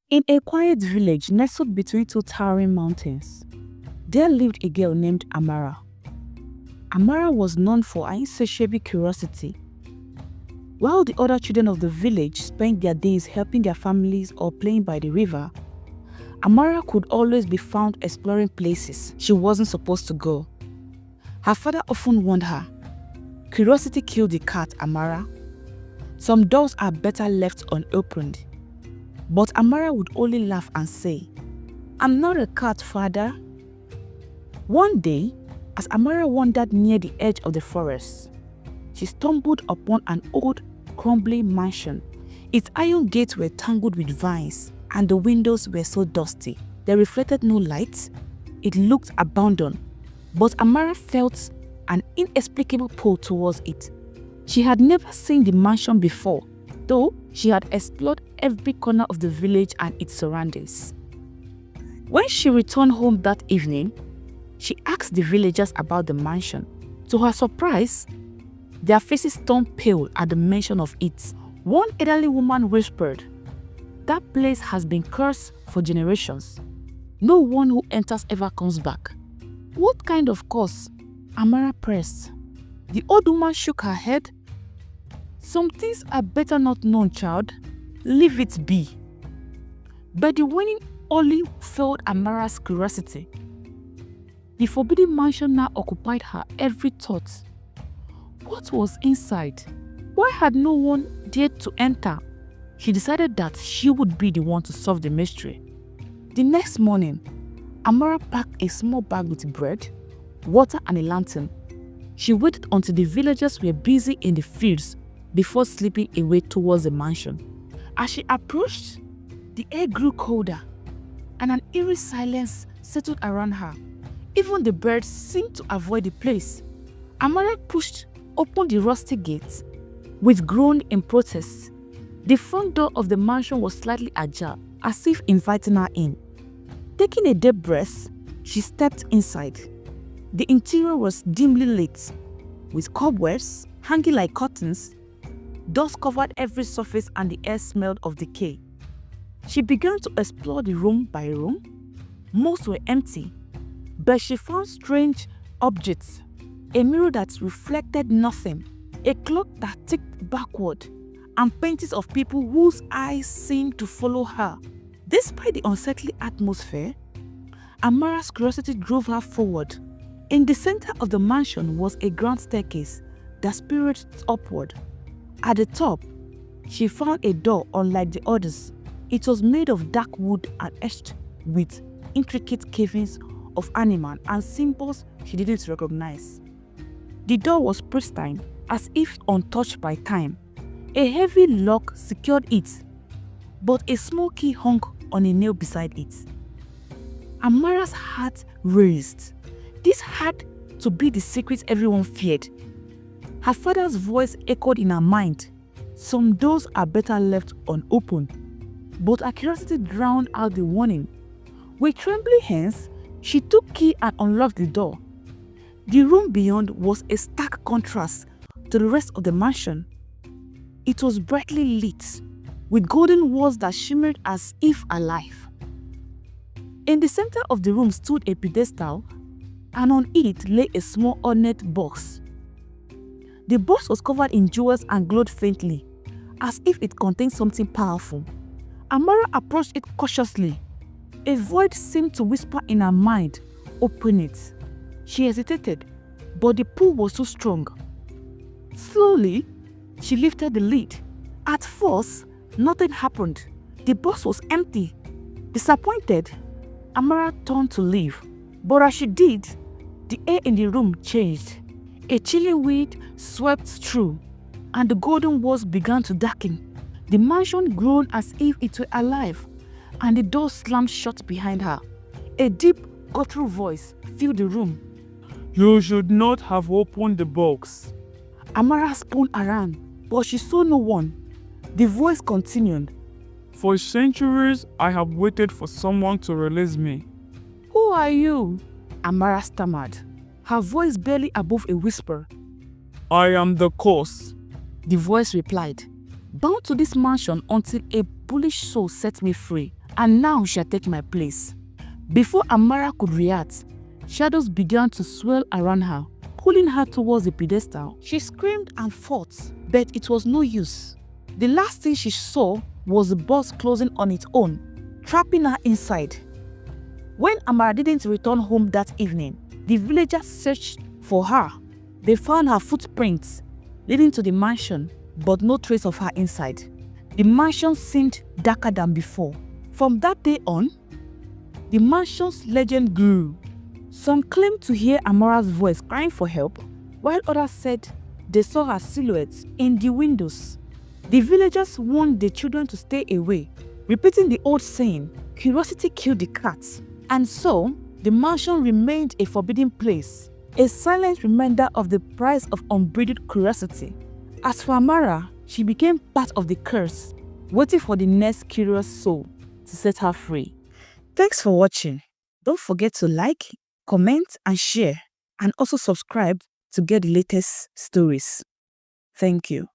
In a quiet village nestled between two towering mountains, there lived a girl named Amara. Amara was known for her insatiable curiosity. While the other children of the village spent their days helping their families or playing by the river, Amara could always be found exploring places she wasn't supposed to go. Her father often warned her, "Curiosity killed the cat, Amara. Some doors are better left unopened." But Amara would only laugh and say, "I'm not a cat, father." One day, as Amara wandered near the edge of the forest, she stumbled upon an old, crumbling mansion. Its iron gates were tangled with vines, and the windows were so dusty they reflected no light. It looked abandoned, but Amara felt an inexplicable pull towards it. She had never seen the mansion before, though she had explored every corner of the village and its surroundings. When she returned home that evening, she asked the villagers about the mansion. To her surprise, their faces turned pale at the mention of it. One elderly woman whispered, "That place has been cursed for generations. No one who enters ever comes back." "What kind of curse?" Amara pressed. The old woman shook her head. "Some things are better not known, child. Leave it be." But the warning only fueled Amara's curiosity. The forbidden mansion now occupied her every thought. What was inside? Why had no one dared to enter? She decided that she would be the one to solve the mystery. The next morning, Amara packed a small bag with bread, water and a lantern. She waited until the villagers were busy in the fields before slipping away towards the mansion. As she approached, the air grew colder and an eerie silence settled around her. Even the birds seemed to avoid the place. Amara pushed open the rusty gate with groan in protest. The front door of the mansion was slightly ajar, as if inviting her in. Taking a deep breath, she stepped inside. The interior was dimly lit, with cobwebs hanging like curtains. Dust covered every surface and the air smelled of decay. She began to explore the room by room. Most were empty, but she found strange objects. A mirror that reflected nothing, a clock that ticked backward, and paintings of people whose eyes seemed to follow her. Despite the unsettling atmosphere, Amara's curiosity drove her forward. In the center of the mansion was a grand staircase that spiraled upward. At the top, she found a door unlike the others. It was made of dark wood and etched with intricate carvings of animals and symbols she didn't recognize. The door was pristine, as if untouched by time. A heavy lock secured it, but a small key hung on a nail beside it. Amara's heart raced. This had to be the secret everyone feared. Her father's voice echoed in her mind. Some doors are better left unopened. But her curiosity drowned out the warning. With trembling hands, she took key and unlocked the door. The room beyond was a stark contrast to the rest of the mansion. It was brightly lit, with golden walls that shimmered as if alive. In the center of the room stood a pedestal, and on it lay a small ornate box. The box was covered in jewels and glowed faintly, as if it contained something powerful. Amara approached it cautiously. A voice seemed to whisper in her mind, "Open it." She hesitated, but the pull was too strong. Slowly, she lifted the lid. At first, nothing happened. The box was empty. Disappointed, Amara turned to leave, but as she did, the air in the room changed. A chilling wind swept through, and the golden walls began to darken. The mansion groaned as if it were alive, and the door slammed shut behind her. A deep, guttural voice filled the room. "You should not have opened the box." Amara spun around, but she saw no one. The voice continued. "For centuries, I have waited for someone to release me." "Who are you?" Amara stammered, her voice barely above a whisper. "I am the cause." The voice replied, "Bound to this mansion until a bullish soul set me free. and now shall take my place. Before Amara could react, shadows began to swirl around her, pulling her towards the pedestal. She screamed and fought, but it was no use. The last thing she saw was the box closing on its own, trapping her inside. When Amara didn't return home that evening, the villagers searched for her. They found her footprints leading to the mansion, but no trace of her inside. The mansion seemed darker than before. From that day on, the mansion's legend grew. Some claimed to hear Amara's voice crying for help, while others said they saw her silhouette in the windows. The villagers warned the children to stay away, repeating the old saying, "Curiosity killed the cat." And so, the mansion remained a forbidden place, a silent reminder of the price of unbridled curiosity. As for Amara, she became part of the curse, waiting for the next curious soul to set her free. Thanks for watching. Don't forget to like, comment, and share, and also subscribe to get the latest stories. Thank you.